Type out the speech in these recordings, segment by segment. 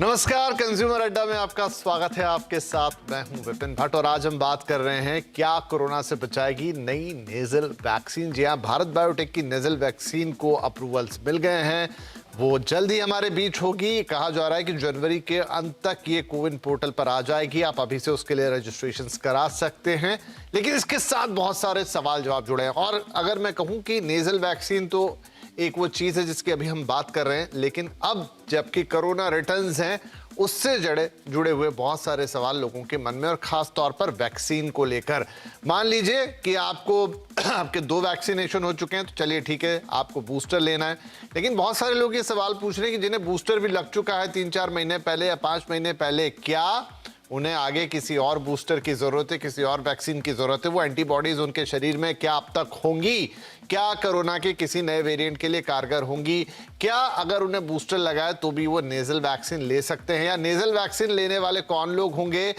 नमस्कार, कंज्यूमर अड्डा में आपका स्वागत है। आपके साथ मैं हूं विपिन भट्ट और आज हम बात कर रहे हैं क्या कोरोना से बचाएगी नई नेजल वैक्सीन। जी हां, भारत बायोटेक की नेजल वैक्सीन को अप्रूवल्स मिल गए हैं, वो जल्द ही हमारे बीच होगी। कहा जा रहा है कि जनवरी के अंत तक ये कोविन पोर्टल पर आ जाएगी। आप अभी से उसके लिए रजिस्ट्रेशन करा सकते हैं, लेकिन इसके साथ बहुत सारे सवाल जवाब जुड़े हैं। और अगर मैं कहूं कि नेजल वैक्सीन तो एक वो चीज है जिसकी अभी हम बात कर रहे हैं, लेकिन अब जबकि कोरोना रिटर्न्स हैं, उससे जुड़े हुए बहुत सारे सवाल लोगों के मन में, और खास तौर पर वैक्सीन को लेकर। मान लीजिए कि आपके 2 वैक्सीनेशन हो चुके हैं, तो चलिए ठीक है, आपको बूस्टर लेना है, लेकिन बहुत सारे लोग ये सवाल पूछ रहे हैं कि जिन्हें बूस्टर भी लग चुका है 3-4 महीने पहले या 5 महीने पहले, क्या उन्हें आगे किसी और बूस्टर की जरूरत है, किसी और वैक्सीन की जरूरत है? वो एंटीबॉडीज उनके शरीर में क्या अब तक होंगी? क्या कोरोना के किसी नए वेरिएंट के लिए कारगर होंगी? क्या अगर उन्हें बूस्टर लगाए तो भी वो नेजल वैक्सीन ले सकते हैं? या नेजल वैक्सीन लेने वाले कौन लोग होंगे?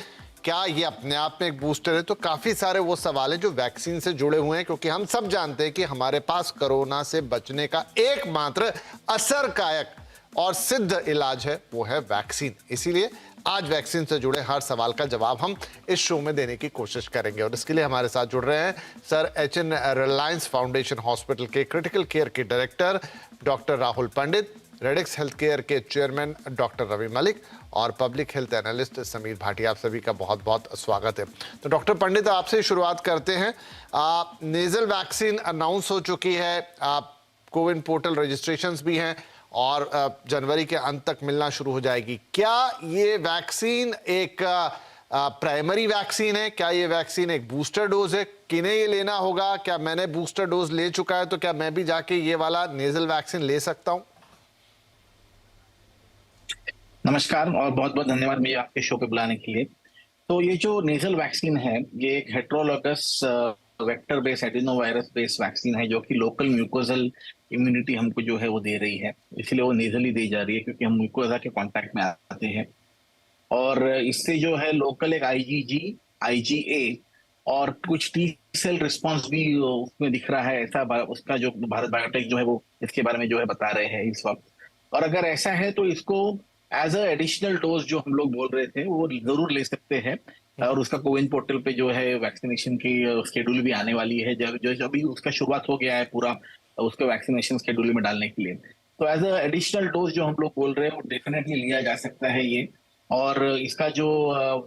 क्या ये अपने आप में एक बूस्टर है? तो काफी सारे वो सवाल है जो वैक्सीन से जुड़े हुए हैं, क्योंकि हम सब जानते हैं कि हमारे पास कोरोना से बचने का एकमात्र असरकायक और सिद्ध इलाज है, वो है वैक्सीन। इसीलिए आज वैक्सीन से जुड़े हर सवाल का जवाब हम इस शो में देने की कोशिश करेंगे, और इसके लिए हमारे साथ जुड़ रहे हैं sir HN Reliance foundation hospital के क्रिटिकल केयर के director doctor Rahul Pandit, radix health care के चेयरमैन डॉक्टर रवि मलिक और public health analyst Sameer Bhatia. आप सभी का बहुत बहुत स्वागत है। तो डॉक्टर पंडित, आपसे शुरुआत करते हैं। नेजल वैक्सीन अनाउंस हो चुकी है, कोविन पोर्टल रजिस्ट्रेशंस भी हैं और जनवरी के अंत तक मिलना शुरू हो जाएगी। क्या ये वैक्सीन एक प्राइमरी वैक्सीन है? क्या ये वैक्सीन एक बूस्टर डोज है? किन्हें ये लेना होगा? क्या मैंने बूस्टर डोज ले चुका है तो क्या मैं भी जाके ये वाला नेजल वैक्सीन ले सकता हूं? नमस्कार और बहुत बहुत धन्यवाद मुझे आपके शो पे बुलाने के लिए। तो ये जो नेजल वैक्सीन है, ये एक heterologous vector based adeno virus based vaccine है, जो कि लोकल म्यूकोजल इम्यूनिटी हमको जो है वो दे रही है। इसलिए वो नेजली दी जा रही है क्योंकि हम म्यूकोजा के कांटेक्ट में आते हैं। और इससे जो है लोकल एक आईजीजी, आईजीए और कुछ टी सेल रिस्पॉन्स भी उसमें दिख रहा है। ऐसा उसका जो भारत बायोटेक जो है वो इसके बारे में जो है बता रहे हैं इस वक्त। और अगर ऐसा है तो इसको एज अ एडिशनल डोज जो हम लोग बोल रहे थे वो जरूर ले सकते हैं। और उसका कोविन पोर्टल पे जो है वैक्सीनेशन की शेड्यूल भी आने वाली है, जो अभी उसका शुरुआत हो गया है पूरा उसको वैक्सीनेशन शेड्यूल में डालने के लिए। तो एज अ एडिशनल डोज जो हम लोग बोल रहे हैं वो डेफिनेटली लिया जा सकता है ये। और इसका जो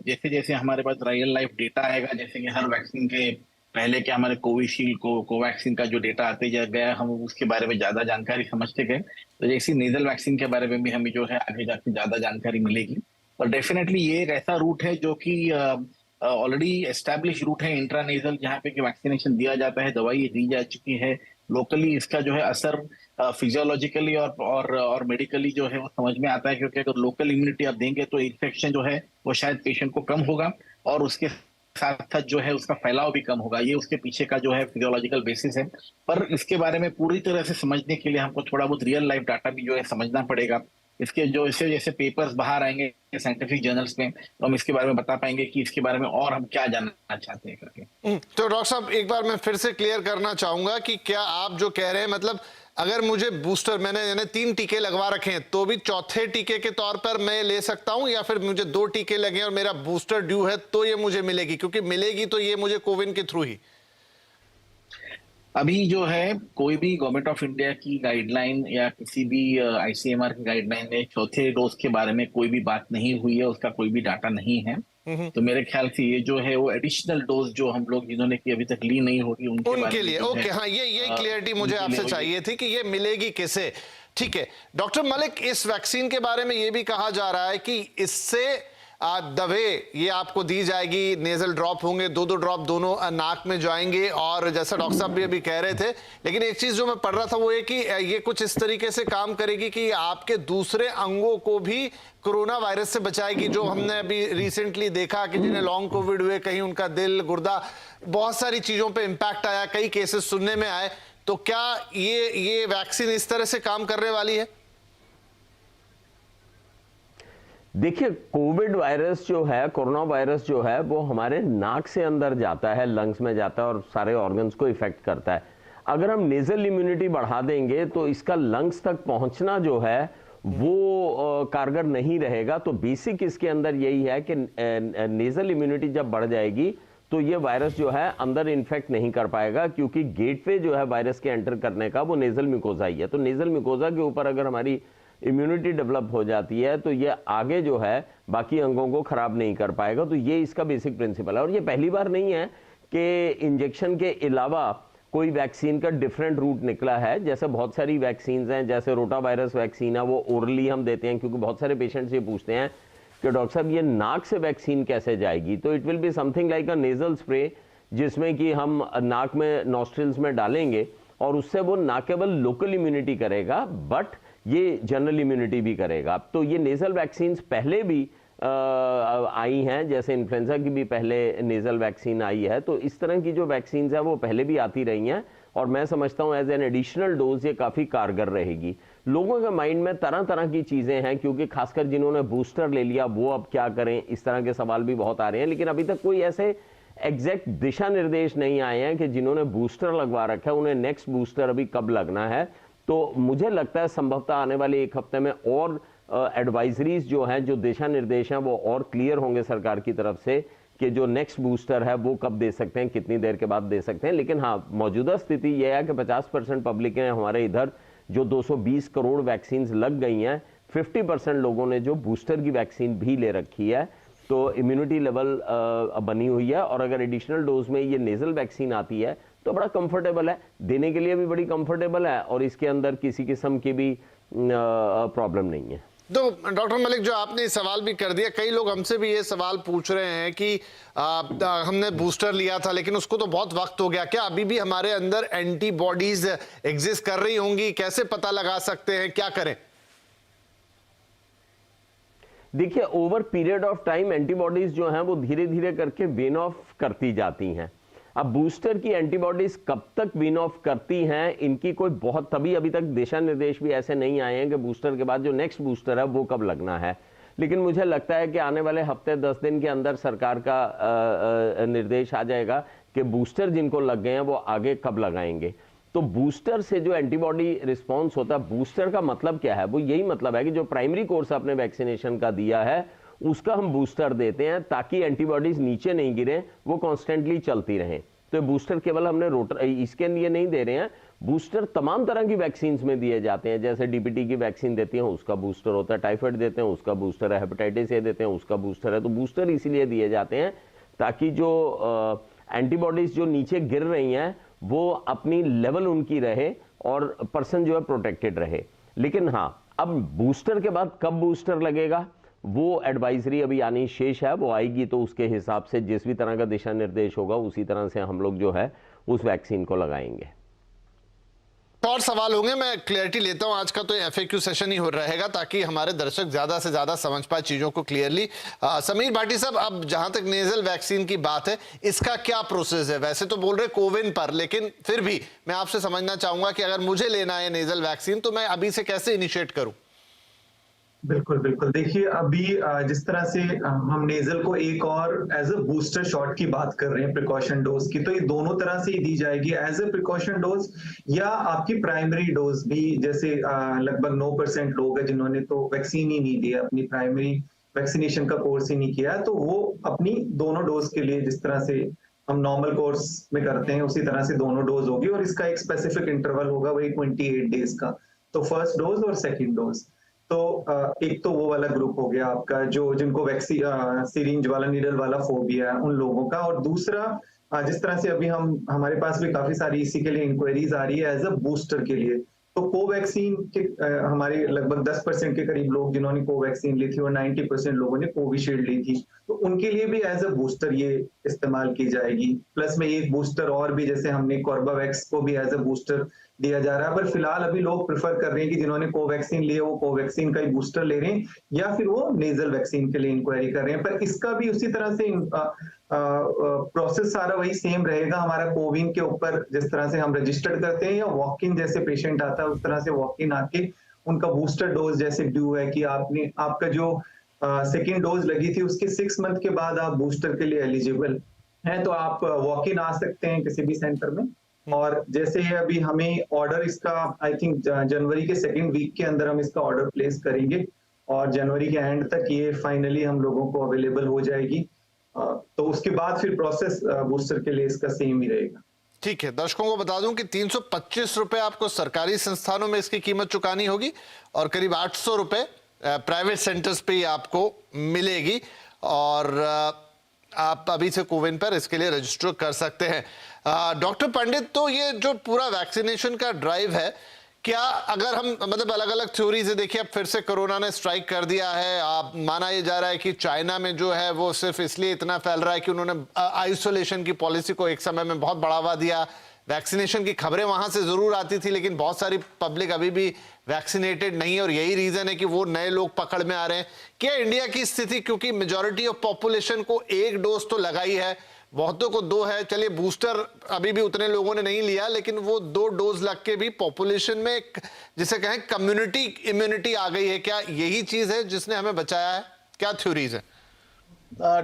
जैसे जैसे हमारे पास रियल लाइफ डेटा आएगा, जैसे कि हर वैक्सीन के पहले के हमारे कोविशील्ड कोवैक्सीन का जो डेटा आते गया, हम उसके बारे में ज्यादा जानकारी समझते गए। तो जैसे नेजल वैक्सीन के बारे में भी हमें जो है आगे जाकर ज्यादा जानकारी मिलेगी। और डेफिनेटली ये एक ऐसा रूट है जो कि ऑलरेडी एस्टैब्लिश रूट है इंट्रानेजल, जहाँ पे वैक्सीनेशन दिया जाता है, दवाई दी जा चुकी है। लोकली इसका जो है असर फिजियोलॉजिकली और मेडिकली जो है वो समझ में आता है, क्योंकि अगर लोकल इम्यूनिटी आप देंगे तो इन्फेक्शन जो है वो शायद पेशेंट को कम होगा और उसके साथ साथ जो है उसका फैलाव भी कम होगा। ये उसके पीछे का जो है फिजियोलॉजिकल बेसिस है। पर इसके बारे में पूरी तरह से समझने के लिए हमको थोड़ा बहुत रियल लाइफ डाटा भी जो है समझना पड़ेगा। इसके जो जैसे जैसे पेपर्स बाहर आएंगे साइंटिफिक जर्नल्स में, तो हम इसके बारे में बता पाएंगे कि इसके बारे में और हम क्या जानना चाहते हैं करके। तो डॉक्टर साहब, एक बार मैं फिर से क्लियर करना चाहूंगा कि क्या आप जो कह रहे हैं, मतलब अगर मुझे बूस्टर, मैंने 3 टीके लगवा रखे हैं, तो भी चौथे टीके के तौर पर मैं ले सकता हूं, या फिर मुझे 2 टीके लगे और मेरा बूस्टर ड्यू है तो ये मुझे मिलेगी? क्योंकि मिलेगी तो ये मुझे कोविन के थ्रू ही। अभी जो है कोई भी गवर्नमेंट ऑफ इंडिया की गाइडलाइन या किसी भी आईसीएमआर की गाइडलाइन में चौथे डोज के बारे में कोई भी बात नहीं हुई है, उसका कोई भी डाटा नहीं है। तो मेरे ख्याल से ये जो है वो एडिशनल डोज जो हम लोग जिन्होंने की अभी तक ली नहीं होगी उनके लिए ओके। हाँ, ये क्लियरिटी मुझे आपसे चाहिए थी कि ये मिलेगी किसे। ठीक है डॉक्टर मलिक, इस वैक्सीन के बारे में ये भी कहा जा रहा है कि इससे दवे ये आपको दी जाएगी, नेजल ड्रॉप होंगे, 2-2 ड्रॉप दोनों नाक में जाएंगे, और जैसा डॉक्टर साहब भी अभी कह रहे थे। लेकिन एक चीज जो मैं पढ़ रहा था वो है कि ये कुछ इस तरीके से काम करेगी कि आपके दूसरे अंगों को भी कोरोना वायरस से बचाएगी। जो हमने अभी रिसेंटली देखा कि जिन्हें लॉन्ग कोविड हुए, कहीं उनका दिल, गुर्दा, बहुत सारी चीजों पे इंपैक्ट आया, कई केसेस सुनने में आए। तो क्या ये वैक्सीन इस तरह से काम करने वाली है? देखिए, कोविड वायरस जो है, कोरोना वायरस जो है, वो हमारे नाक से अंदर जाता है, लंग्स में जाता है और सारे ऑर्गन्स को इफेक्ट करता है। अगर हम नेजल इम्यूनिटी बढ़ा देंगे तो इसका लंग्स तक पहुंचना जो है वो कारगर नहीं रहेगा। तो बेसिक इसके अंदर यही है कि नेजल इम्यूनिटी जब बढ़ जाएगी तो ये वायरस जो है अंदर इन्फेक्ट नहीं कर पाएगा, क्योंकि गेटवे जो है वायरस के एंटर करने का वो नेजल म्यूकोजा ही है। तो नेजल म्यूकोजा के ऊपर अगर हमारी इम्यूनिटी डेवलप हो जाती है तो ये आगे जो है बाकी अंगों को खराब नहीं कर पाएगा। तो ये इसका बेसिक प्रिंसिपल है। और ये पहली बार नहीं है कि इंजेक्शन के अलावा कोई वैक्सीन का डिफरेंट रूट निकला है। जैसे बहुत सारी वैक्सीन हैं, जैसे रोटा वायरस वैक्सीन है, वो ओरली हम देते हैं, क्योंकि बहुत सारे पेशेंट्स ये पूछते हैं कि डॉक्टर साहब ये नाक से वैक्सीन कैसे जाएगी। तो it will be something like a nasal spray, जिसमें कि हम नाक में नॉस्ट्रिल्स में डालेंगे और उससे वो ना केवल लोकल इम्यूनिटी करेगा बट ये जनरल इम्यूनिटी भी करेगा। तो ये नेजल वैक्सीन पहले भी आई हैं, जैसे इन्फ्लुएंजा की भी पहले नेजल वैक्सीन आई है। तो इस तरह की जो वैक्सीन है वो पहले भी आती रही हैं और मैं समझता हूं एज एन एडिशनल डोज ये काफ़ी कारगर रहेगी। लोगों के माइंड में तरह तरह की चीज़ें हैं, क्योंकि खासकर जिन्होंने बूस्टर ले लिया वो अब क्या करें, इस तरह के सवाल भी बहुत आ रहे हैं। लेकिन अभी तक कोई ऐसे एग्जैक्ट दिशा निर्देश नहीं आए हैं कि जिन्होंने बूस्टर लगवा रखा है उन्हें नेक्स्ट बूस्टर अभी कब लगना है। तो मुझे लगता है संभवतः आने वाले एक हफ्ते में और एडवाइजरीज जो हैं, जो दिशा निर्देश हैं, वो और क्लियर होंगे सरकार की तरफ से कि जो नेक्स्ट बूस्टर है वो कब दे सकते हैं, कितनी देर के बाद दे सकते हैं। लेकिन हाँ, मौजूदा स्थिति यह है कि 50% पब्लिक है हमारे इधर जो 220 करोड़ वैक्सीन लग गई हैं, 50% लोगों ने जो बूस्टर की वैक्सीन भी ले रखी है। तो इम्यूनिटी लेवल बनी हुई है। और अगर एडिशनल डोज में ये नेजल वैक्सीन आती है तो बड़ा कंफर्टेबल है, देने के लिए भी बड़ी कंफर्टेबल है और इसके अंदर किसी किस्म की भी प्रॉब्लम नहीं है। तो डॉक्टर मलिक, जो आपने सवाल भी कर दिया, कई लोग हमसे भी ये सवाल पूछ रहे हैं कि हमने बूस्टर लिया था लेकिन उसको तो बहुत वक्त हो गया, क्या अभी भी हमारे अंदर एंटीबॉडीज एग्जिस्ट कर रही होंगी, कैसे पता लगा सकते हैं, क्या करें? देखिए, over period of time antibodies जो हैं वो धीरे धीरे करके वेन ऑफ करती जाती हैं। अब बूस्टर की एंटीबॉडीज कब तक वीन ऑफ करती हैं, इनकी कोई बहुत अभी तक दिशा निर्देश भी ऐसे नहीं आए हैं कि बूस्टर के बाद जो नेक्स्ट बूस्टर है वो कब लगना है। लेकिन मुझे लगता है कि आने वाले हफ्ते 10 दिन के अंदर सरकार का निर्देश आ जाएगा कि बूस्टर जिनको लग गए हैं वो आगे कब लगाएंगे। तो बूस्टर से जो एंटीबॉडी रिस्पॉन्स होता है, बूस्टर का मतलब क्या है, वो यही मतलब है कि जो प्राइमरी कोर्स आपने वैक्सीनेशन का दिया है उसका हम बूस्टर देते हैं ताकि एंटीबॉडीज नीचे नहीं गिरे, वो कॉन्स्टेंटली चलती रहें। तो बूस्टर केवल हमने इसके लिए नहीं दे रहे हैं, बूस्टर तमाम तरह की वैक्सीन में दिए जाते हैं। जैसे डीपीटी की वैक्सीन देती हैं उसका बूस्टर होता है, टाइफाइड देते हैं उसका बूस्टर है, हेपेटाइटिस ए देते हैं उसका बूस्टर है। तो बूस्टर इसीलिए दिए जाते हैं ताकि जो एंटीबॉडीज जो नीचे गिर रही हैं वो अपनी लेवल उनकी रहे और पर्सन जो है प्रोटेक्टेड रहे। लेकिन हाँ, अब बूस्टर के बाद कब बूस्टर लगेगा वो एडवाइजरी अभी आनी शेष है, वो आएगी तो उसके हिसाब से जिस भी तरह का दिशा निर्देश होगा उसी तरह से हम लोग जो है उस वैक्सीन को लगाएंगे। और सवाल होंगे, मैं क्लियरिटी लेता हूं। आज का तो एफएक्यू सेशन ही हो रहेगा ताकि हमारे दर्शक ज्यादा से ज्यादा समझ पाए चीजों को क्लियरली। समीर भाटी साहब, अब जहां तक नेजल वैक्सीन की बात है, इसका क्या प्रोसेस है? वैसे तो बोल रहे कोविन पर, लेकिन फिर भी मैं आपसे समझना चाहूंगा कि अगर मुझे लेना है नेजल वैक्सीन तो मैं अभी से कैसे इनिशिएट करूं? बिल्कुल बिल्कुल, देखिए अभी जिस तरह से हम नेजल को एक और एज अ बूस्टर शॉट की बात कर रहे हैं प्रिकॉशन डोज की, तो ये दोनों तरह से ही दी जाएगी, एज अ प्रिकॉशन डोज या आपकी प्राइमरी डोज भी। जैसे लगभग 9% लोग हैं जिन्होंने तो वैक्सीन ही नहीं दिया, अपनी प्राइमरी वैक्सीनेशन का कोर्स ही नहीं किया, तो वो अपनी दोनों डोज के लिए जिस तरह से हम नॉर्मल कोर्स में करते हैं उसी तरह से दोनों डोज होगी और इसका एक स्पेसिफिक इंटरवल होगा, वही 28 डेज का। तो फर्स्ट डोज और सेकेंड डोज। तो एक तो वो वाला ग्रुप हो गया आपका जो जिनको वैक्सीन सिरिंज वाला नीडल वाला फोबिया है उन लोगों का। और दूसरा जिस तरह से अभी हमारे पास भी काफी सारी इसी के लिए इंक्वायरीज आ रही है एज अ बूस्टर के लिए, तो कोवैक्सीन के हमारे लगभग 10% के करीब लोग जिन्होंने कोवैक्सीन ली थी और 90% लोगों ने कोविशील्ड ली थी, तो उनके लिए भी एज अ बूस्टर ये इस्तेमाल की जाएगी। प्लस में एक बूस्टर और भी, जैसे हमने कॉर्बावैक्स को भी एज अ बूस्टर दिया जा रहा है, पर फिलहाल अभी लोग प्रेफर कर रहे हैं कि जिन्होंने कोवैक्सीन लिए वो कोवैक्सीन का ही बूस्टर ले रहे हैं या फिर वो नेजल वैक्सीन के लिए इंक्वायरी कर रहे हैं। पर इसका भी उसी तरह से प्रोसेस सारा वही सेम रहेगा हमारा। कोविन के ऊपर जिस तरह से हम रजिस्टर्ड करते हैं या वॉक इन जैसे पेशेंट आता है उस तरह से वॉक इन आके उनका बूस्टर डोज जैसे ड्यू है कि आपका जो सेकेंड डोज लगी थी उसके 6 मंथ के बाद आप बूस्टर के लिए एलिजिबल हैं, तो आप वॉक इन आ सकते हैं किसी भी सेंटर में और जैसे ही अभी हमें ऑर्डर इसका आई थिंक जनवरी के सेकेंड वीक के अंदर हम इसका ऑर्डर प्लेस करेंगे और जनवरी के एंड तक ये फाइनली हम लोगों को अवेलेबल हो जाएगी। तो उसके बाद फिर प्रोसेस बूस्टर के लिए इसका सेम ही रहेगा। ठीक है, दर्शकों को बता दूं कि 325 रुपए आपको सरकारी संस्थानों में इसकी कीमत चुकानी होगी और करीब 800 रुपए प्राइवेट सेंटर्स पे ही आपको मिलेगी। और आप अभी से कोविन पर इसके लिए रजिस्टर कर सकते हैं। डॉक्टर पंडित, तो ये जो पूरा वैक्सीनेशन का ड्राइव है, क्या अगर हम मतलब अलग अलग थ्योरीज है, देखिए अब फिर से कोरोना ने स्ट्राइक कर दिया है। आप माना ये जा रहा है कि चाइना में जो है वो सिर्फ इसलिए इतना फैल रहा है कि उन्होंने आइसोलेशन की पॉलिसी को एक समय में बहुत बढ़ावा दिया। वैक्सीनेशन की खबरें वहां से जरूर आती थी, लेकिन बहुत सारी पब्लिक अभी भी वैक्सीनेटेड नहीं है और यही रीजन है कि वो नए लोग पकड़ में आ रहे हैं। क्या इंडिया की स्थिति, क्योंकि मेजॉरिटी ऑफ पॉपुलेशन को एक डोज तो लगाई है, बहुतों को 2 है, चलिए बूस्टर अभी भी उतने लोगों ने नहीं लिया, लेकिन वो 2 डोज लग के भी पॉपुलेशन में जिसे कहें कम्युनिटी इम्यूनिटी आ गई है। क्या यही चीज है जिसने हमें बचाया है? क्या थ्योरीज है?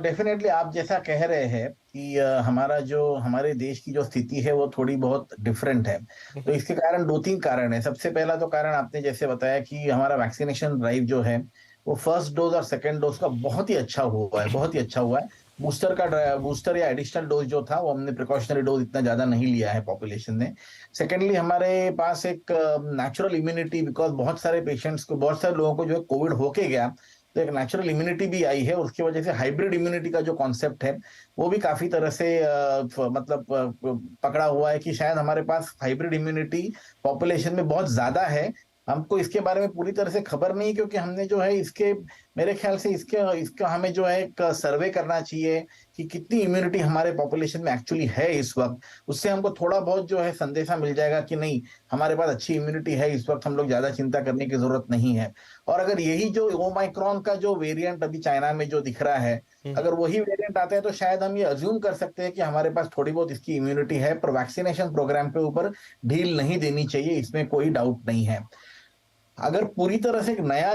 डेफिनेटली आप जैसा कह रहे हैं कि हमारे देश की जो स्थिति है वो थोड़ी बहुत डिफरेंट है। तो इसके कारण 2-3 कारण है। सबसे पहला तो कारण आपने जैसे बताया कि हमारा वैक्सीनेशन ड्राइव जो है वो फर्स्ट डोज और सेकेंड डोज का बहुत ही अच्छा हुआ है, बहुत ही अच्छा हुआ है। बूस्टर या एडिशनल डोज जो था वो हमने प्रिकॉशनरी डोज इतना ज्यादा नहीं लिया है पॉपुलेशन ने। सेकेंडली हमारे पास एक नेचुरल इम्यूनिटी, बिकॉज बहुत सारे लोगों को जो है कोविड होके गया, तो एक नेचुरल इम्यूनिटी भी आई है। उसकी वजह से हाइब्रिड इम्यूनिटी का जो कॉन्सेप्ट है वो भी काफी तरह से पकड़ा हुआ है कि शायद हमारे पास हाइब्रिड इम्यूनिटी पॉपुलेशन में बहुत ज्यादा है। हमको इसके बारे में पूरी तरह से खबर नहीं, क्योंकि हमने जो है मेरे ख्याल से इसका हमें जो है एक सर्वे करना चाहिए कि कितनी इम्यूनिटी हमारे पॉपुलेशन में एक्चुअली है इस वक्त। उससे हमको थोड़ा बहुत जो है संदेशा मिल जाएगा कि नहीं, हमारे पास अच्छी इम्यूनिटी है इस वक्त, हम लोग ज्यादा चिंता करने की जरूरत नहीं है। और अगर यही जो ओमाइक्रॉन का जो वेरिएंट अभी चाइना में जो दिख रहा है, अगर वही वेरिएंट आता है तो शायद हम ये अज्यूम कर सकते हैं कि हमारे पास थोड़ी बहुत इसकी इम्यूनिटी है। पर वैक्सीनेशन प्रोग्राम के ऊपर ढील नहीं देनी चाहिए, इसमें कोई डाउट नहीं है। अगर पूरी तरह से एक नया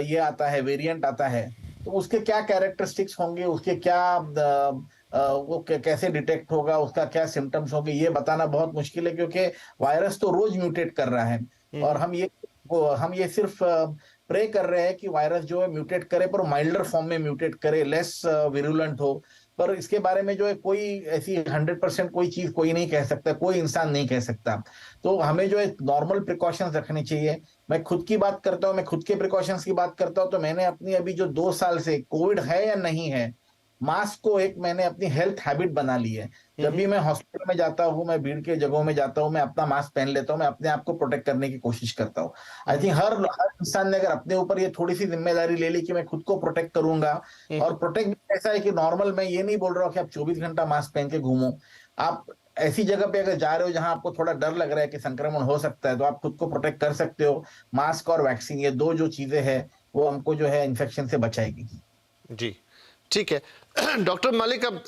ये आता है, वेरिएंट आता है, तो उसके क्या कैरेक्टरिस्टिक्स होंगे, उसके क्या वो कैसे डिटेक्ट होगा, उसका क्या सिम्टम्स होंगे, ये बताना बहुत मुश्किल है, क्योंकि वायरस तो रोज म्यूटेट कर रहा है। और हम ये सिर्फ प्रे कर रहे हैं कि वायरस जो है म्यूटेट करे, पर माइल्डर फॉर्म में म्यूटेट करे, लेस विरुलेंट हो। पर इसके बारे में जो है कोई ऐसी 100% कोई चीज कोई नहीं कह सकता, कोई इंसान नहीं कह सकता। तो हमें जो है नॉर्मल प्रिकॉशंस रखने चाहिए। मैं खुद की बात करता हूँ, मैं खुद के प्रिकॉशंस की बात करता हूँ, तो मैंने अपनी अभी जो 2 साल से कोविड है या नहीं है, मास्क को मैंने अपनी हेल्थ हैबिट बना ली है। जब भी मैं हॉस्पिटल में जाता हूँ, मैं भीड़ के जगहों में जाता हूँ, मैं अपना मास्क पहन लेता हूँ, मैं अपने आप को प्रोटेक्ट करने की कोशिश करता हूँ। आई थिंक हर इंसान ने अगर अपने ऊपर ये थोड़ी सी जिम्मेदारी ले ली कि मैं खुद को प्रोटेक्ट करूंगा, और प्रोटेक्ट ऐसा है कि नॉर्मल, मैं ये नहीं बोल रहा हूँ कि आप 24 घंटा मास्क पहन के घूमो। आप ऐसी जगह पे अगर जा रहे हो जहां आपको थोड़ा डर लग रहा है कि संक्रमण हो सकता है, तो आप खुद को प्रोटेक्ट कर सकते हो। मास्क और वैक्सीन, ये 2 जो चीजें हैं वो हमको जो है इन्फेक्शन से बचाएगी। जी, ठीक है। डॉक्टर मलिक, अब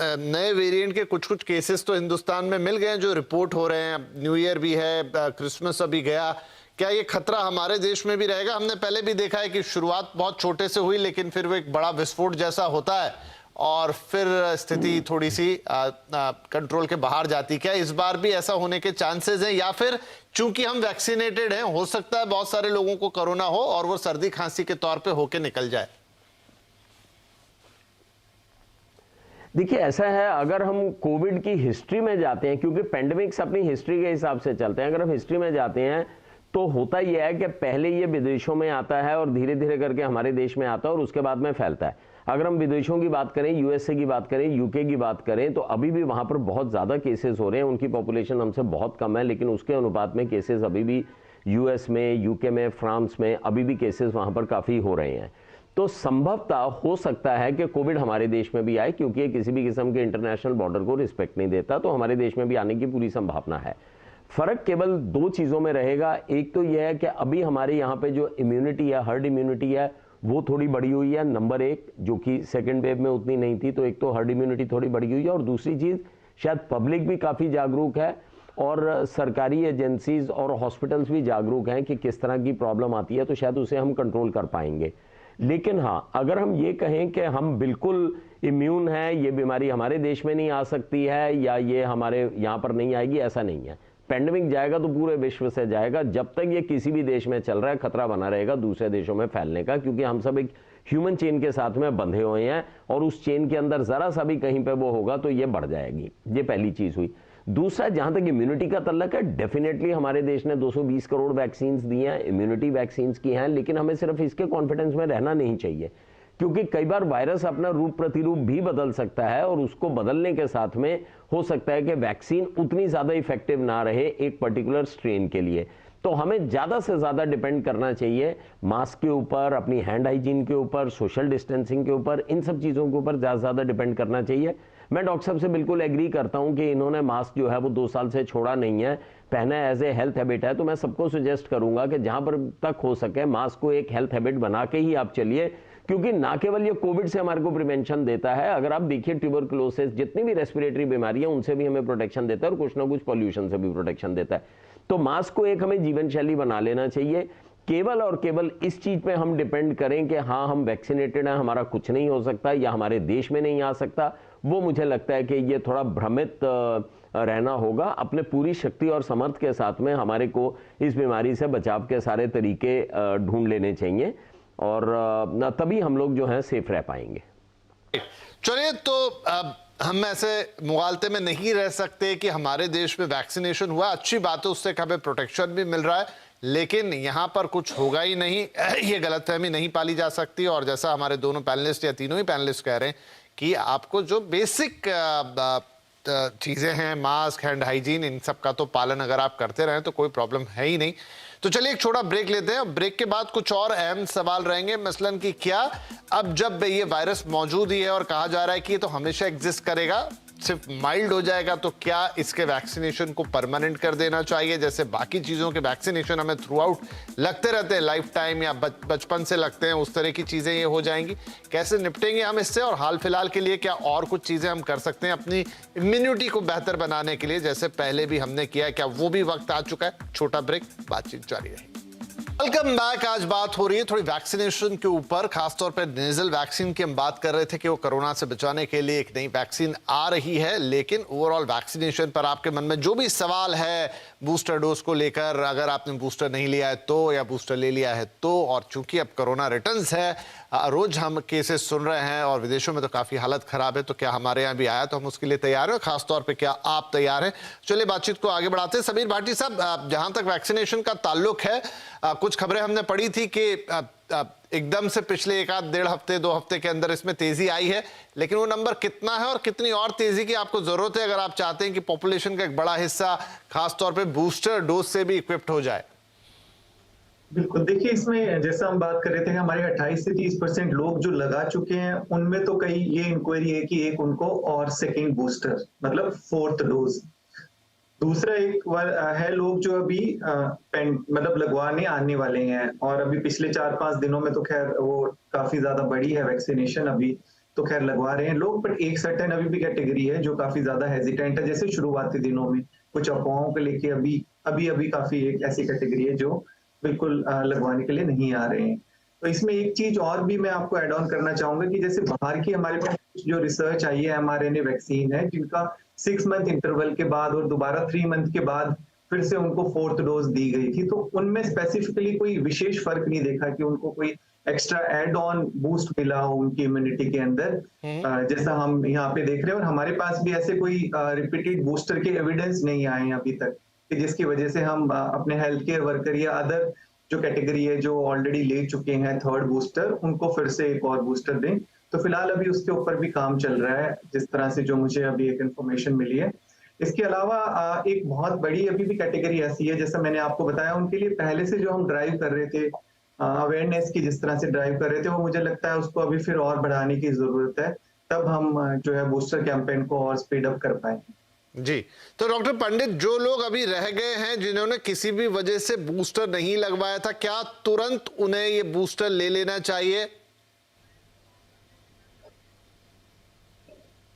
नए वेरिएंट के कुछ केसेस तो हिंदुस्तान में मिल गए हैं जो रिपोर्ट हो रहे हैं। न्यू ईयर भी है, क्रिसमस अभी गया, क्या ये खतरा हमारे देश में भी रहेगा? हमने पहले भी देखा है कि शुरुआत बहुत छोटे से हुई, लेकिन फिर वो एक बड़ा विस्फोट जैसा होता है और फिर स्थिति थोड़ी सी कंट्रोल के बाहर जाती। क्या इस बार भी ऐसा होने के चांसेस हैं, या फिर चूंकि हम वैक्सीनेटेड हैं, हो सकता है बहुत सारे लोगों को कोरोना हो और वो सर्दी खांसी के तौर पे होके निकल जाए? देखिए, ऐसा है, अगर हम कोविड की हिस्ट्री में जाते हैं, क्योंकि पेंडेमिक्स अपनी हिस्ट्री के हिसाब से चलते हैं, अगर हम हिस्ट्री में जाते हैं तो होता यह है कि पहले ये विदेशों में आता है और धीरे धीरे करके हमारे देश में आता है और उसके बाद में फैलता है। अगर हम विदेशों की बात करें, यूएसए की बात करें, यूके की बात करें, तो अभी भी वहां पर बहुत ज़्यादा केसेस हो रहे हैं। उनकी पॉपुलेशन हमसे बहुत कम है, लेकिन उसके अनुपात में केसेस अभी भी यूएस में, यूके में, फ्रांस में अभी भी केसेस वहां पर काफ़ी हो रहे हैं। तो संभवतः हो सकता है कि कोविड हमारे देश में भी आए, क्योंकि ये किसी भी किस्म के इंटरनेशनल बॉर्डर को रिस्पेक्ट नहीं देता, तो हमारे देश में भी आने की पूरी संभावना है। फर्क केवल 2 चीज़ों में रहेगा। एक तो यह है कि अभी हमारे यहाँ पे जो इम्यूनिटी है, हर्ड इम्यूनिटी है, वो थोड़ी बढ़ी हुई है, नंबर 1, जो कि सेकेंड वेव में उतनी नहीं थी। तो एक तो हर्ड इम्यूनिटी थोड़ी बढ़ी हुई है, और दूसरी चीज़ शायद पब्लिक भी काफ़ी जागरूक है और सरकारी एजेंसीज और हॉस्पिटल्स भी जागरूक हैं कि किस तरह की प्रॉब्लम आती है, तो शायद उसे हम कंट्रोल कर पाएंगे। लेकिन हाँ, अगर हम ये कहें कि हम बिल्कुल इम्यून हैं, ये बीमारी हमारे देश में नहीं आ सकती है या ये हमारे यहाँ पर नहीं आएगी, ऐसा नहीं है। पेंडेमिक जाएगा तो पूरे विश्व से जाएगा। जब तक ये किसी भी देश में चल रहा है, खतरा बना रहेगा दूसरे देशों में फैलने का, क्योंकि हम सब एक ह्यूमन चेन के साथ में बंधे हुए हैं और उस चेन के अंदर जरा सा भी कहीं पे वो होगा तो ये बढ़ जाएगी। ये पहली चीज हुई। दूसरा, जहां तक इम्यूनिटी का तल्लक है, डेफिनेटली हमारे देश ने 220 करोड़ वैक्सीन दी हैं, इम्यूनिटी वैक्सीन की हैं, लेकिन हमें सिर्फ इसके कॉन्फिडेंस में रहना नहीं चाहिए, क्योंकि कई बार वायरस अपना रूप प्रतिरूप भी बदल सकता है और उसको बदलने के साथ में हो सकता है कि वैक्सीन उतनी ज्यादा इफेक्टिव ना रहे एक पर्टिकुलर स्ट्रेन के लिए। तो हमें ज्यादा से ज्यादा डिपेंड करना चाहिए मास्क के ऊपर, अपनी हैंड हाइजीन के ऊपर, सोशल डिस्टेंसिंग के ऊपर, इन सब चीजों के ऊपर ज्यादा से ज्यादा डिपेंड करना चाहिए। मैं डॉक्टर साहब से बिल्कुल एग्री करता हूं कि इन्होंने मास्क जो है वो 2 साल से छोड़ा नहीं है, पहना एज ए हेल्थ हैबिट है। तो मैं सबको सजेस्ट करूंगा कि जहां पर तक हो सके मास्क को एक हेल्थ हैबिट बना के ही आप चलिए, क्योंकि ना केवल ये कोविड से हमारे को प्रिवेंशन देता है, अगर आप देखिए ट्यूबरकुलोसिस, जितनी भी रेस्पिरेटरी बीमारियां, उनसे भी हमें प्रोटेक्शन देता है और कुछ ना कुछ पॉल्यूशन से भी प्रोटेक्शन देता है। तो मास्क को एक हमें जीवन शैली बना लेना चाहिए। केवल और केवल इस चीज पे हम डिपेंड करें कि हाँ हम वैक्सीनेटेड हैं, हमारा कुछ नहीं हो सकता या हमारे देश में नहीं आ सकता, वो मुझे लगता है कि ये थोड़ा भ्रमित रहना होगा। अपने पूरी शक्ति और समर्थ के साथ में हमारे को इस बीमारी से बचाव के सारे तरीके ढूंढ लेने चाहिए और तभी हम लोग जो है सेफ रह पाएंगे। चलिए, तो अब हम ऐसे मुगालते में नहीं रह सकते कि हमारे देश में वैक्सीनेशन हुआ, अच्छी बात है, उससे हमें प्रोटेक्शन भी मिल रहा है, लेकिन यहाँ पर कुछ होगा ही नहीं, ये गलतफहमी नहीं पाली जा सकती। और जैसा हमारे दोनों पैनलिस्ट या तीनों ही पैनलिस्ट कह रहे हैं कि आपको जो बेसिक चीज़ें हैं, मास्क, हैंड हाइजीन, इन सब का तो पालन अगर आप करते रहें तो कोई प्रॉब्लम है ही नहीं। तो चलिए एक छोटा ब्रेक लेते हैं। ब्रेक के बाद कुछ और अहम सवाल रहेंगे, मसलन कि क्या अब जब ये वायरस मौजूद ही है और कहा जा रहा है कि ये तो हमेशा एग्जिस्ट करेगा, सिर्फ माइल्ड हो जाएगा, तो क्या इसके वैक्सीनेशन को परमानेंट कर देना चाहिए? जैसे बाकी चीजों के वैक्सीनेशन हमें थ्रू आउट लगते रहते हैं, लाइफ टाइम या बचपन से लगते हैं, उस तरह की चीजें ये हो जाएंगी। कैसे निपटेंगे हम इससे? और हाल फिलहाल के लिए क्या और कुछ चीजें हम कर सकते हैं अपनी इम्यूनिटी को बेहतर बनाने के लिए, जैसे पहले भी हमने किया है? क्या वो भी वक्त आ चुका है? छोटा ब्रेक, बातचीत जारी रहेगी। Welcome back. आज बात हो रही है थोड़ी वैक्सीनेशन के ऊपर, खासतौर पर नेजल वैक्सीन की। हम बात कर रहे थे कि वो कोरोना से बचाने के लिए एक नई वैक्सीन आ रही है, लेकिन ओवरऑल वैक्सीनेशन पर आपके मन में जो भी सवाल है बूस्टर डोज को लेकर, अगर आपने बूस्टर नहीं लिया है तो, या बूस्टर ले लिया है तो, और चूंकि अब कोरोना रिटर्न्स है, रोज हम केसेस सुन रहे हैं और विदेशों में तो काफी हालत खराब है, तो क्या हमारे यहाँ भी आया तो हम उसके लिए तैयार हैं? खासतौर पे क्या आप तैयार हैं? चलिए बातचीत को आगे बढ़ाते हैं। समीर भाटी साहब, जहां तक वैक्सीनेशन का ताल्लुक है, कुछ खबरें हमने पढ़ी थी कि एकदम से पिछले 1-1.5 हफ्ते 2 हफ्ते के अंदर इसमें तेजी आई है, लेकिन वो नंबर कितना है और कितनी और तेजी की आपको जरूरत है अगर आप चाहते हैं कि पॉपुलेशन का एक बड़ा हिस्सा खासतौर पे बूस्टर डोज से भी इक्विप्ड हो जाए? बिल्कुल, देखिए इसमें जैसा हम बात कर रहे थे कि हमारे 28 से 30% लोग जो लगा चुके हैं, उनमें तो कई ये इंक्वायरी है कि एक उनको और सेकेंड बूस्टर मतलब 4th डोज। दूसरा एक है लोग जो अभी मतलब लगवाने आने वाले हैं, और अभी पिछले 4-5 दिनों में तो खैर वो काफी ज्यादा बढ़ी है वैक्सीनेशन, अभी तो खैर लगवा रहे हैं लोग। बट एक सर्टेन अभी भी कैटेगरी है जो काफी ज्यादा हेजिटेंट है, जैसे शुरुआती दिनों में कुछ अफवाहों को लेके अभी काफी एक ऐसी कैटेगरी है जो बिल्कुल लगवाने के लिए नहीं आ रहे हैं। तो इसमें एक चीज और भी मैं आपको ऐड ऑन करना चाहूंगा कि जैसे बाहर की हमारे पास जो रिसर्च आई है, mRNA वैक्सीन है, जिनका 6 मंथ इंटरवल के बाद और दोबारा 3 मंथ के बाद फिर से उनको 4th डोज दी गई थी, तो उनमें स्पेसिफिकली कोई विशेष फर्क नहीं देखा कि उनको कोई एक्स्ट्रा एड ऑन बूस्ट मिला हो उनकी इम्यूनिटी के अंदर, जैसा हम यहाँ पे देख रहे हैं। और हमारे पास भी ऐसे कोई रिपीटेड बूस्टर के एविडेंस नहीं आए हैं अभी तक कि जिसकी वजह से हम अपने हेल्थ केयर वर्कर या अदर जो कैटेगरी है जो ऑलरेडी ले चुके हैं 3rd बूस्टर, उनको फिर से एक और बूस्टर दें। तो फिलहाल अभी उसके ऊपर भी काम चल रहा है, जिस तरह से जो मुझे अभी एक इन्फॉर्मेशन मिली है। इसके अलावा एक बहुत बड़ी अभी भी कैटेगरी ऐसी है, जैसा मैंने आपको बताया, उनके लिए पहले से जो हम ड्राइव कर रहे थे, अवेयरनेस की जिस तरह से ड्राइव कर रहे थे, वो मुझे लगता है उसको अभी फिर और बढ़ाने की जरूरत है, तब हम जो है बूस्टर कैंपेन को और स्पीड अप कर पाएंगे। जी, तो डॉक्टर पंडित, जो लोग अभी रह गए हैं जिन्होंने किसी भी वजह से बूस्टर नहीं लगवाया था, क्या तुरंत उन्हें ये बूस्टर ले लेना चाहिए?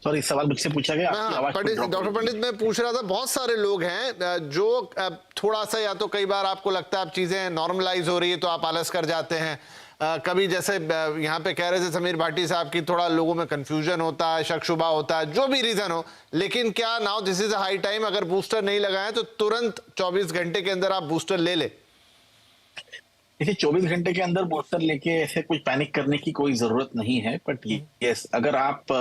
सॉरी, सवाल मुझसे पूछा गया। डॉक्टर पंडित, मैं पूछ रहा था, बहुत सारे लोग हैं जो थोड़ा सा, या तो कई बार आपको लगता है अब चीजें नॉर्मलाइज हो रही है तो आप आलस कर जाते हैं, कभी जैसे यहाँ पे कह रहे थे समीर भाटी साहब की थोड़ा लोगों में कंफ्यूजन होता है, शक शुबा होता है, जो भी रीजन हो, लेकिन क्या now this is a high time, अगर बूस्टर नहीं लगाए तो तुरंत 24 घंटे के अंदर आप बूस्टर ले ले? देखिए 24 घंटे के अंदर बूस्टर लेके ऐसे कुछ पैनिक करने की कोई जरूरत नहीं है, बट यस अगर आप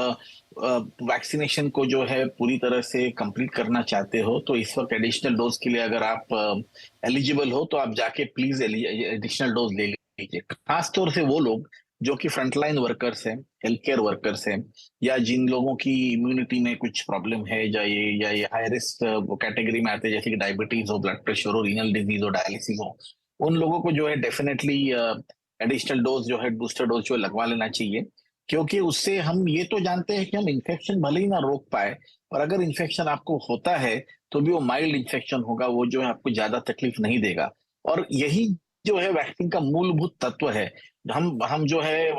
वैक्सीनेशन को जो है पूरी तरह से कंप्लीट करना चाहते हो तो इस वक्त एडिशनल डोज के लिए अगर आप एलिजिबल हो तो आप जाके प्लीज एडिशनल डोज ले लीजिए। खास तौर से वो लोग जो कि फ्रंटलाइन वर्कर्स हैं, हेल्थ केयर वर्कर्स हैं, या जिन लोगों की इम्यूनिटी में कुछ प्रॉब्लम है, या ये हाई रिस्क कैटेगरी में आते हैं, जैसे कि डायबिटीज हो, ब्लड प्रेशर हो, रीनल डिजीज हो, डायलिसिस हो, उन लोगों को जो है डेफिनेटली एडिशनल डोज जो है बूस्टर डोज जो लगवा लेना चाहिए। क्योंकि उससे हम ये तो जानते हैं कि हम इन्फेक्शन भले ही ना रोक पाए, और अगर इन्फेक्शन आपको होता है तो भी वो माइल्ड इन्फेक्शन होगा, वो जो है आपको ज्यादा तकलीफ नहीं देगा। और यही जो है वैक्सीन का मूलभूत तत्व है। हम जो है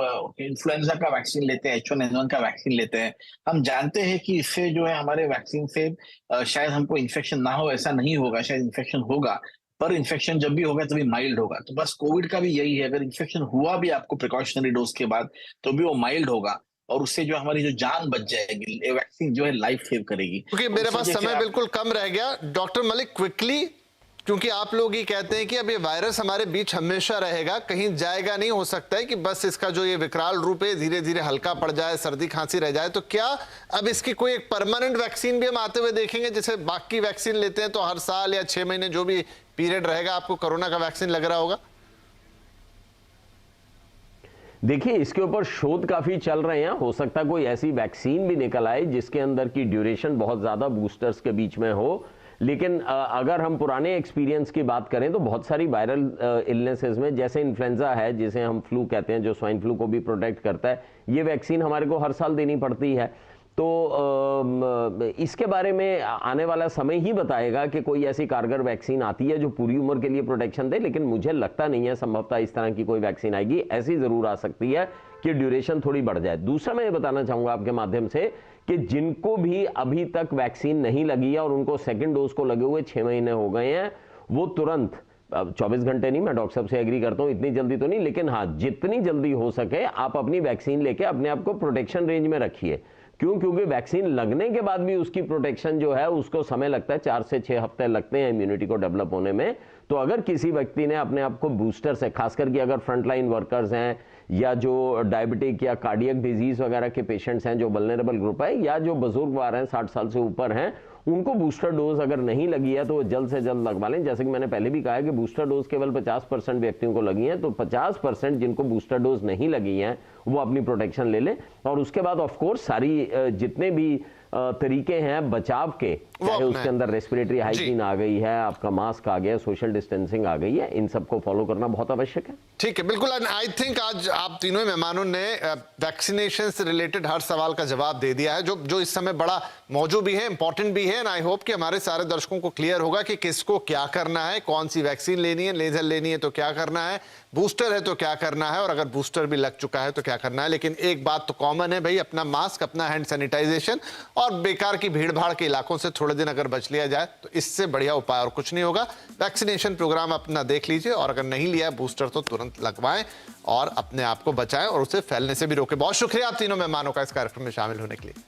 इन्फ्लुएंजा का वैक्सीन लेते हैं, H1N1 का वैक्सीन लेते हैं, हम जानते हैं कि इससे जो है हमारे वैक्सीन से शायद हमको इन्फेक्शन ना हो, ऐसा नहीं होगा, शायद इन्फेक्शन होगा, पर इन्फेक्शन जब भी होगा तभी माइल्ड होगा। तो बस कोविड का भी यही है, अगर इन्फेक्शन हुआ भी आपको प्रिकॉशनरी डोज के बाद तो भी वो माइल्ड होगा, और उससे जो हमारी जो जान बच जाएगी, ये वैक्सीन जो है लाइफ सेव करेगी। क्योंकि मेरे पास समय बिल्कुल कम रह गया, डॉक्टर मलिक क्विकली, क्योंकि आप लोग ही कहते हैं कि अब ये वायरस हमारे बीच हमेशा रहेगा, कहीं जाएगा नहीं, हो सकता है कि बस इसका जो ये विकराल रूप है धीरे धीरे हल्का पड़ जाए, सर्दी खांसी रह जाए, तो क्या अब इसकी कोई एक परमानेंट वैक्सीन भी हम आते हुए देखेंगे? जैसे बाकी वैक्सीन लेते हैं तो हर साल या 6 महीने जो भी पीरियड रहेगा आपको कोरोना का वैक्सीन लग रहा होगा? देखिए, इसके ऊपर शोध काफी चल रहे हैं। हो सकता है कोई ऐसी वैक्सीन भी निकल आए जिसके अंदर की ड्यूरेशन बहुत ज्यादा बूस्टर्स के बीच में हो। लेकिन अगर हम पुराने एक्सपीरियंस की बात करें तो बहुत सारी वायरल इलनेसेस में, जैसे इन्फ्लुएंजा है जिसे हम फ्लू कहते हैं, जो स्वाइन फ्लू को भी प्रोटेक्ट करता है, ये वैक्सीन हमारे को हर साल देनी पड़ती है। तो इसके बारे में आने वाला समय ही बताएगा कि कोई ऐसी कारगर वैक्सीन आती है जो पूरी उम्र के लिए प्रोटेक्शन दे, लेकिन मुझे लगता नहीं है संभवतः इस तरह की कोई वैक्सीन आएगी। ऐसी जरूर आ सकती है कि ड्यूरेशन थोड़ी बढ़ जाए। दूसरा मैं ये बताना चाहूंगा आपके माध्यम से कि जिनको भी अभी तक वैक्सीन नहीं लगी है और उनको सेकेंड डोज को लगे हुए 6 महीने हो गए हैं, वो तुरंत 24 घंटे नहीं, मैं डॉक्टर साहब से एग्री करता हूं, इतनी जल्दी तो नहीं, लेकिन हाँ जितनी जल्दी हो सके आप अपनी वैक्सीन लेके अपने आप को प्रोटेक्शन रेंज में रखिए। क्यों? क्योंकि वैक्सीन लगने के बाद भी उसकी प्रोटेक्शन जो है उसको समय लगता है, 4 से 6 हफ्ते लगते हैं इम्यूनिटी को डेवलप होने में। तो अगर किसी व्यक्ति ने अपने आप को बूस्टर से, खासकर कि अगर फ्रंटलाइन वर्कर्स हैं या जो डायबिटिक या कार्डियक डिजीज वगैरह के पेशेंट्स हैं, जो वल्नरेबल ग्रुप है, या जो बुजुर्ग हैं 60 साल से ऊपर हैं, उनको बूस्टर डोज अगर नहीं लगी है तो वो जल्द से जल्द लगवा लें। जैसे कि मैंने पहले भी कहा है कि बूस्टर डोज केवल 50% व्यक्तियों को लगी है, तो 50% जिनको बूस्टर डोज नहीं लगी है वो अपनी प्रोटेक्शन ले लें। और उसके बाद ऑफ कोर्स सारी जितने भी तरीके हैं बचाव के, चाहे उसके अंदर रेस्पिरेटरी हाइजीन आ गई है, आपका मास्क आ गया, सोशल डिस्टेंसिंग आ गई है, इन सबको फॉलो करना बहुत आवश्यक है। ठीक है, बिल्कुल। आई थिंक आज आप तीनों मेहमानों ने वैक्सीनेशन से रिलेटेड हर सवाल का जवाब दे दिया है, जो इस समय बड़ा मौजूद भी है, इंपॉर्टेंट भी है। एंड आई होप कि हमारे सारे दर्शकों को क्लियर होगा कि किसको क्या करना है, कौन सी वैक्सीन लेनी है, लेजर लेनी है तो क्या करना है, बूस्टर है तो क्या करना है, और अगर बूस्टर भी लग चुका है तो क्या करना है। लेकिन एक बात तो कॉमन है भाई, अपना मास्क, अपना हैंड सैनिटाइजेशन, और बेकार की भीड़ भाड़ के इलाकों से थोड़े दिन अगर बच लिया जाए तो इससे बढ़िया उपाय और कुछ नहीं होगा। वैक्सीनेशन प्रोग्राम अपना देख लीजिए, और अगर नहीं लिया बूस्टर तो तुरंत लगवाएं और अपने आप को बचाएं और उसे फैलने से भी रोकें। बहुत शुक्रिया आप तीनों मेहमानों का इस कार्यक्रम में शामिल होने के लिए।